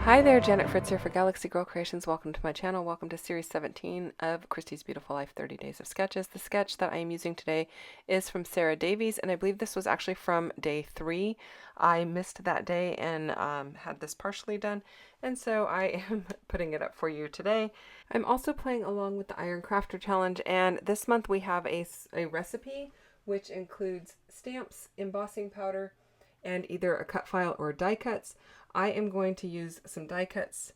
Hi there, Janet Fritz here for Galaxy Girl Creations. Welcome to my channel. Welcome to Series 17 of Christy's Beautiful Life 30 Days of Sketches. The sketch that I am using today is from Sarah Davies, and I believe this was actually from day 3. I missed that day and had this partially done, and so I am putting it up for you today. I'm also playing along with the Iron Crafter Challenge, and this month we have a recipe which includes stamps, embossing powder, and either a cut file or die cuts. I am going to use some die cuts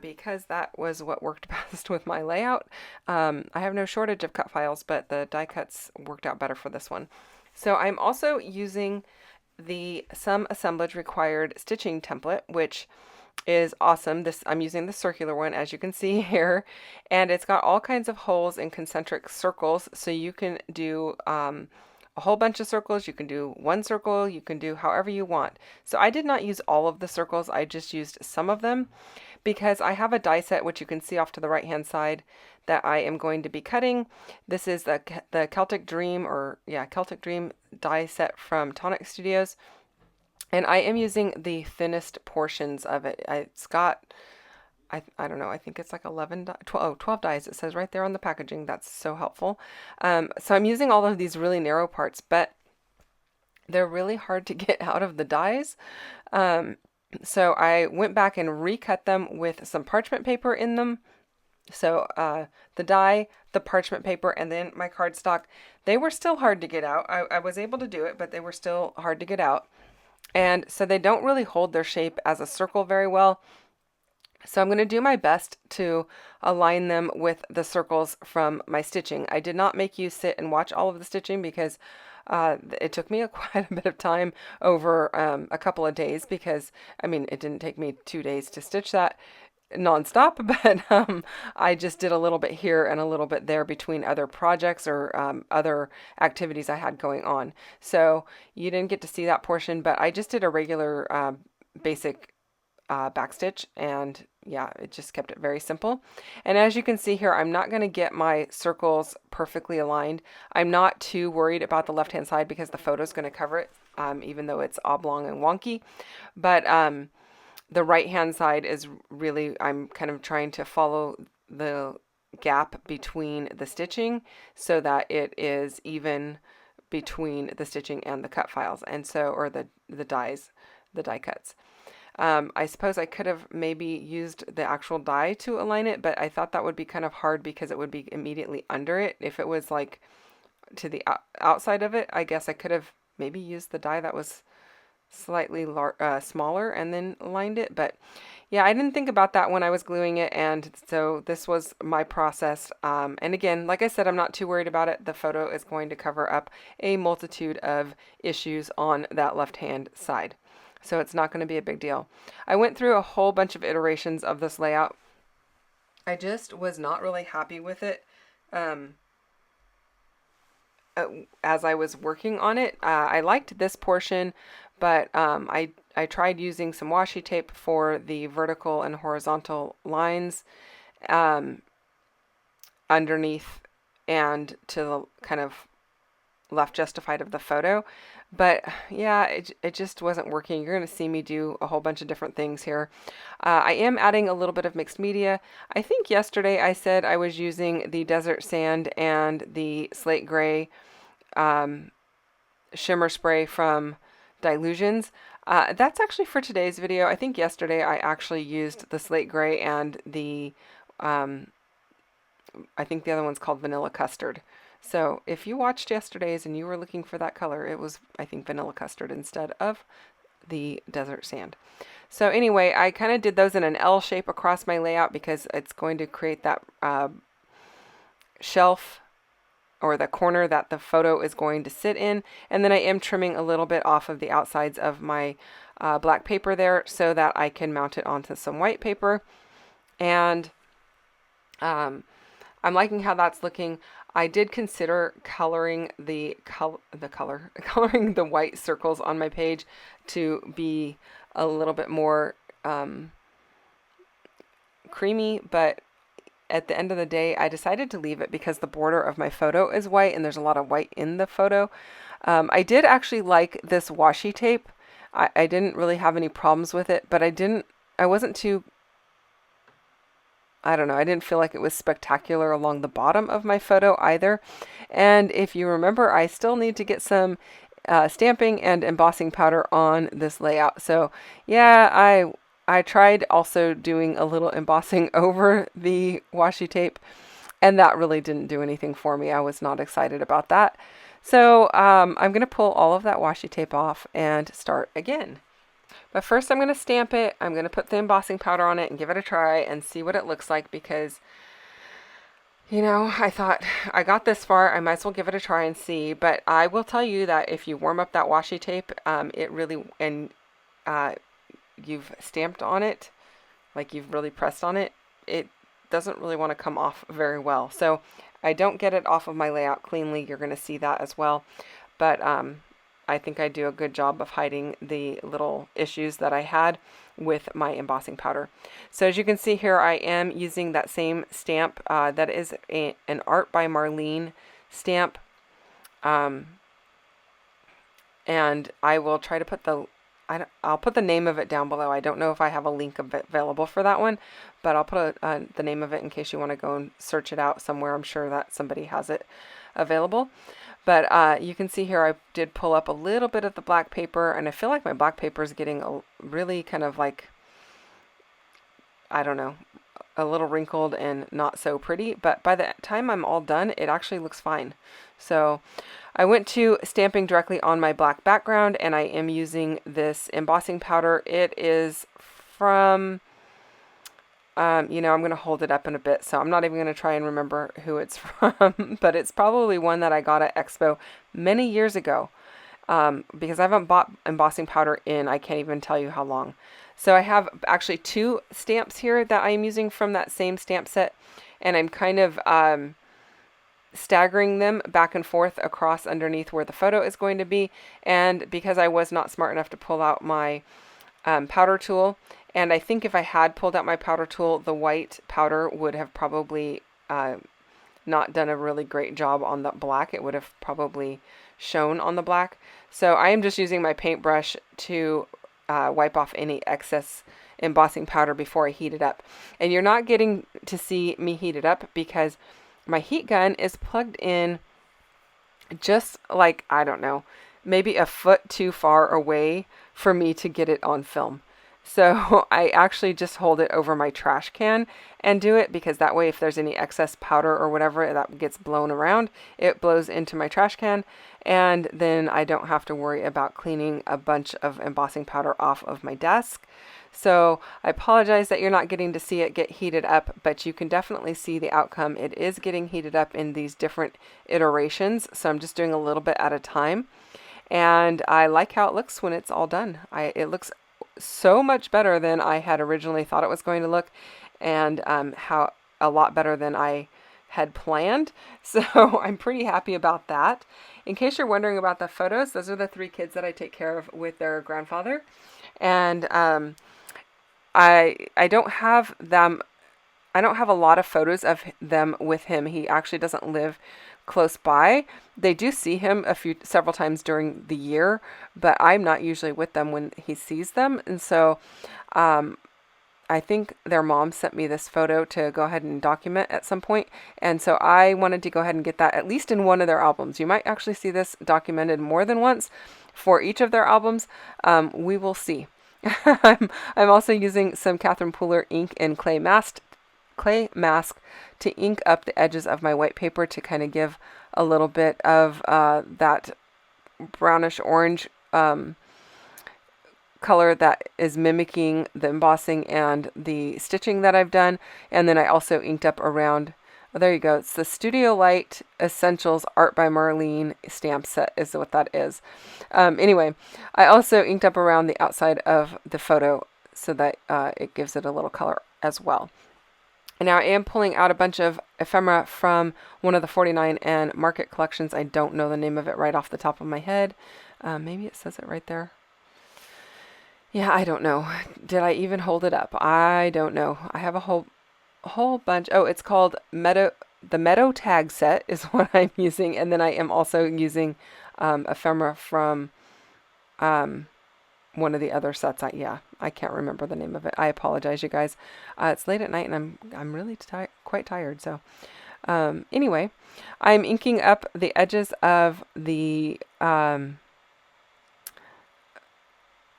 because that was what worked best with my layout. I have no shortage of cut files, but the die cuts worked out better for this one. So I'm also using the Some Assemblage Required stitching template, which is awesome. I'm using the circular one, as you can see here, and it's got all kinds of holes and concentric circles, so you can do a whole bunch of circles. You can do one circle, you can do however you want. So I did not use all of the circles, I just used some of them because I have a die set, which you can see off to the right hand side, that I am going to be cutting. This is the Celtic Dream, Celtic Dream die set from Tonic Studios, and I am using the thinnest portions of it. It's got, I don't know, I think it's like 12 dies. It says right there on the packaging. That's so helpful. So I'm using all of these really narrow parts, but they're really hard to get out of the dies. So I went back and recut them with some parchment paper in them. So the die, the parchment paper, and then my cardstock, they were still hard to get out. I was able to do it, but they were still hard to get out. And so they don't really hold their shape as a circle very well. So I'm going to do my best to align them with the circles from my stitching. I did not make you sit and watch all of the stitching because it took me quite a bit of time over a couple of days, because, I mean, it didn't take me 2 days to stitch that nonstop, but I just did a little bit here and a little bit there between other projects or other activities I had going on. So you didn't get to see that portion, but I just did a regular basic backstitch, and yeah, it just kept it very simple. And as you can see here, I'm not going to get my circles perfectly aligned. I'm not too worried about the left hand side because the photo is going to cover it, even though it's oblong and wonky. But the right hand side is really, I'm kind of trying to follow the gap between the stitching so that it is even between the stitching and the cut files, and so, or the dies, the die cuts. I suppose I could have maybe used the actual die to align it, but I thought that would be kind of hard because it would be immediately under it. If it was like to the outside of it, I guess I could have maybe used the die that was slightly smaller and then aligned it. But yeah, I didn't think about that when I was gluing it, and so this was my process. And again, like I said, I'm not too worried about it. The photo is going to cover up a multitude of issues on that left hand side, so it's not going to be a big deal. I went through a whole bunch of iterations of this layout. I just was not really happy with it as I was working on it. I liked this portion, but I tried using some washi tape for the vertical and horizontal lines underneath and to the kind of left justified of the photo, but yeah, it just wasn't working. You're going to see me do a whole bunch of different things here. I am adding a little bit of mixed media. I think yesterday I said I was using the desert sand and the slate gray shimmer spray from Dilutions. That's actually for today's video. I think yesterday I actually used the slate gray and the I think the other one's called vanilla custard. So if you watched yesterday's and you were looking for that color, it was, I think, vanilla custard instead of the desert sand. So anyway, I kind of did those in an L shape across my layout because it's going to create that shelf or the corner that the photo is going to sit in. And then I am trimming a little bit off of the outsides of my black paper there so that I can mount it onto some white paper. And I'm liking how that's looking. I did consider coloring coloring the white circles on my page to be a little bit more creamy, but at the end of the day, I decided to leave it because the border of my photo is white and there's a lot of white in the photo. I did actually like this washi tape. I didn't really have any problems with it, but I didn't wasn't too, I don't know, I didn't feel like it was spectacular along the bottom of my photo either. And if you remember, I still need to get some stamping and embossing powder on this layout. So yeah, I tried also doing a little embossing over the washi tape, and that really didn't do anything for me. I was not excited about that. So I'm going to pull all of that washi tape off and start again. But first I'm going to stamp it. I'm going to put the embossing powder on it and give it a try and see what it looks like, because, you know, I thought I got this far, I might as well give it a try and see. But I will tell you that if you warm up that washi tape, it really, and you've stamped on it, like you've really pressed on it, it doesn't really want to come off very well. So I don't get it off of my layout cleanly. You're going to see that as well. But I think I do a good job of hiding the little issues that I had with my embossing powder. So as you can see here, I am using that same stamp. That is an Art by Marlene stamp. And I will try to put I'll put the name of it down below. I don't know if I have a link available for that one, but I'll put the name of it in case you want to go and search it out somewhere. I'm sure that somebody has it available. But you can see here I did pull up a little bit of the black paper, and I feel like my black paper is getting really kind of like, I don't know, a little wrinkled and not so pretty. But by the time I'm all done, it actually looks fine. So I went to stamping directly on my black background, and I am using this embossing powder. It is from, you know, I'm going to hold it up in a bit, so I'm not even going to try and remember who it's from, but it's probably one that I got at Expo many years ago, because I haven't bought embossing powder in, I can't even tell you how long. So I have actually 2 stamps here that I'm using from that same stamp set, and I'm kind of staggering them back and forth across underneath where the photo is going to be. And because I was not smart enough to pull out my powder tool, and I think if I had pulled out my powder tool, the white powder would have probably not done a really great job on the black. It would have probably shown on the black. So I am just using my paintbrush to wipe off any excess embossing powder before I heat it up. And you're not getting to see me heat it up because my heat gun is plugged in just like, I don't know, maybe a foot too far away for me to get it on film. So I actually just hold it over my trash can and do it, because that way if there's any excess powder or whatever that gets blown around, it blows into my trash can, and then I don't have to worry about cleaning a bunch of embossing powder off of my desk. So I apologize that you're not getting to see it get heated up, but you can definitely see the outcome. It is getting heated up in these different iterations, so I'm just doing a little bit at a time. And I like how it looks when it's all done. It looks so much better than I had originally thought it was going to look, and how a lot better than I had planned. So I'm pretty happy about that. In case you're wondering about the photos, those are the 3 kids that I take care of with their grandfather. And I don't have them, I don't have a lot of photos of them with him. He actually doesn't live close by. They do see him several times during the year, but I'm not usually with them when he sees them. And so I think their mom sent me this photo to go ahead and document at some point. And so I wanted to go ahead and get that at least in one of their albums. You might actually see this documented more than once for each of their albums. We will see. I'm also using some Catherine Pooler ink and clay mask to ink up the edges of my white paper to kind of give a little bit of that brownish orange color that is mimicking the embossing and the stitching that I've done. And then I also inked up around, oh, there you go, it's the Studio Light Essentials Art by Marlene stamp set is what that is. Anyway, I also inked up around the outside of the photo so that it gives it a little color as well. And now I am pulling out a bunch of ephemera from one of the 49 and Market collections. I don't know the name of it right off the top of my head. Maybe it says it right there. Yeah, I don't know. Did I even hold it up? I don't know. I have a whole bunch. Oh, it's called the Meadow Tag Set is what I'm using. And then I am also using ephemera from one of the other sets. I I can't remember the name of it. I apologize, you guys. It's late at night and I'm really quite tired. So anyway, I'm inking up the edges of the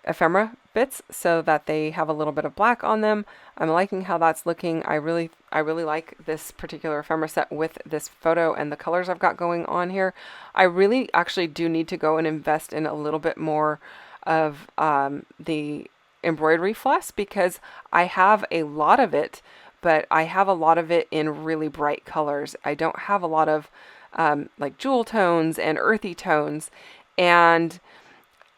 ephemera bits so that they have a little bit of black on them. I'm liking how that's looking. I really like this particular ephemera set with this photo and the colors I've got going on here. I really actually do need to go and invest in a little bit more of the embroidery floss, because I have a lot of it, but I have a lot of it in really bright colors. I don't have a lot of like jewel tones and earthy tones, and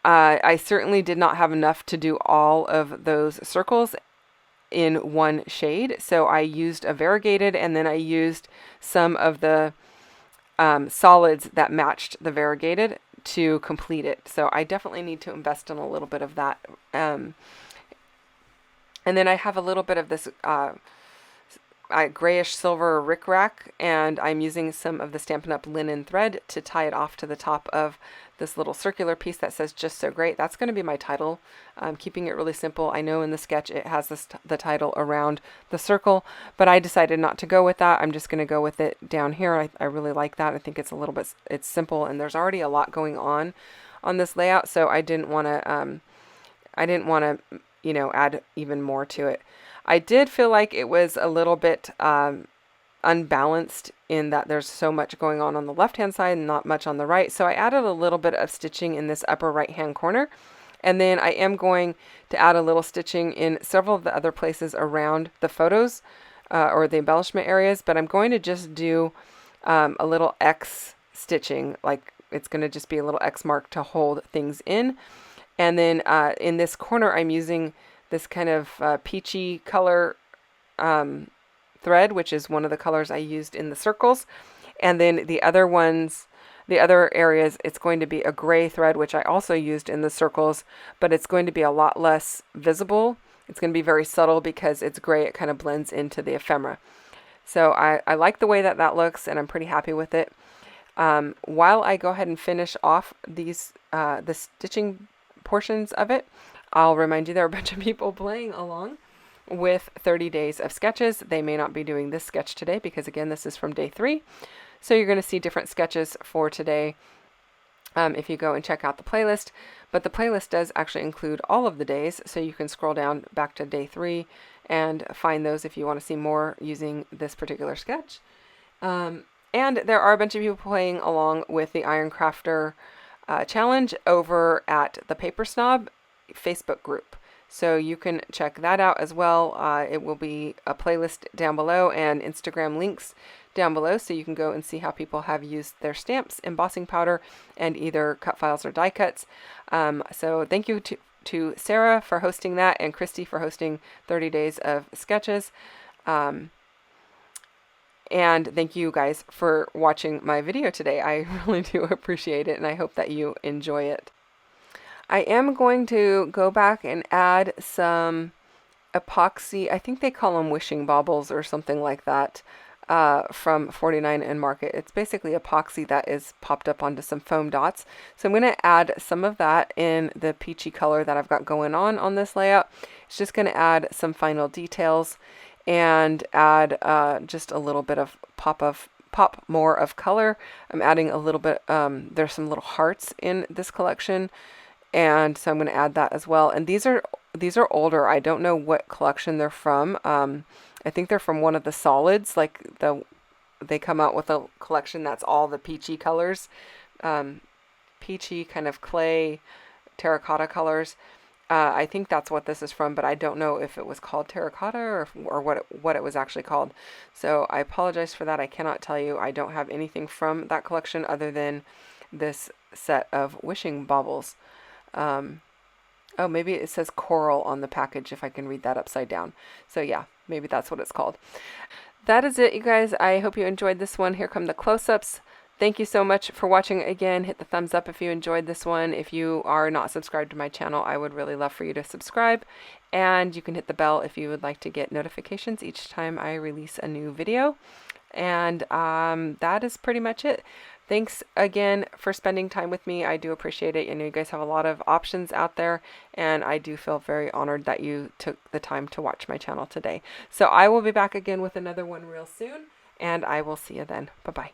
I certainly did not have enough to do all of those circles in one shade. So I used a variegated, and then I used some of the solids that matched the variegated to complete it. So I definitely need to invest in a little bit of that. And then I have a little bit of this grayish silver rickrack, and I'm using some of the Stampin' Up! Linen thread to tie it off to the top of this little circular piece that says "Just So Great." That's going to be my title. I'm keeping it really simple. I know in the sketch it has the title around the circle, but I decided not to go with that. I'm just going to go with it down here. I really like that. I think it's a little bit, it's simple, and there's already a lot going on this layout, so I didn't want to you know, add even more to it. I did feel like it was a little bit unbalanced in that there's so much going on the left hand side and not much on the right. So I added a little bit of stitching in this upper right hand corner. And then I am going to add a little stitching in several of the other places around the photos or the embellishment areas. But I'm going to just do a little X stitching, like it's going to just be a little X mark to hold things in. And then in this corner, I'm using this kind of peachy color thread, which is one of the colors I used in the circles. And then the other ones, the other areas, it's going to be a gray thread, which I also used in the circles, but it's going to be a lot less visible. It's going to be very subtle because it's gray. It kind of blends into the ephemera. So I like the way that looks, and I'm pretty happy with it. While I go ahead and finish off these the stitching portions of it, I'll remind you there are a bunch of people playing along with 30 days of sketches. They may not be doing this sketch today because, again, this is from day 3. So you're going to see different sketches for today if you go and check out the playlist. But the playlist does actually include all of the days, so you can scroll down back to day 3 and find those if you want to see more using this particular sketch. And there are a bunch of people playing along with the Iron Crafter challenge over at the Paper Snob Facebook group. So you can check that out as well. It will be a playlist down below and Instagram links down below, so you can go and see how people have used their stamps, embossing powder, and either cut files or die cuts. So thank you to Sarah for hosting that, and Christy for hosting 30 days of sketches. And thank you guys for watching my video today. I really do appreciate it, and I hope that you enjoy it. I am going to go back and add some epoxy. I think they call them wishing baubles or something like that from 49 and Market. It's basically epoxy that is popped up onto some foam dots. So I'm going to add some of that in the peachy color that I've got going on this layout. It's just going to add some final details and add just a little bit of pop more of color. I'm adding a little bit, there's some little hearts in this collection, and so I'm going to add that as well. And these are older. I don't know what collection they're from. I think they're from one of the solids, like they come out with a collection that's all the peachy colors, peachy kind of clay terracotta colors. I think that's what this is from, but I don't know if it was called terracotta or what it was actually called. So I apologize for that. I cannot tell you. I don't have anything from that collection other than this set of wishing baubles. Oh, maybe it says coral on the package if I can read that upside down. So yeah, maybe that's what it's called. That is it, you guys. I hope you enjoyed this one. Here come the close-ups. Thank you so much for watching again. Hit the thumbs up if you enjoyed this one. If you are not subscribed to my channel, I would really love for you to subscribe. And you can hit the bell if you would like to get notifications each time I release a new video. And that is pretty much it. Thanks again for spending time with me. I do appreciate it. I know you guys have a lot of options out there, and I do feel very honored that you took the time to watch my channel today. So I will be back again with another one real soon, and I will see you then. Bye-bye.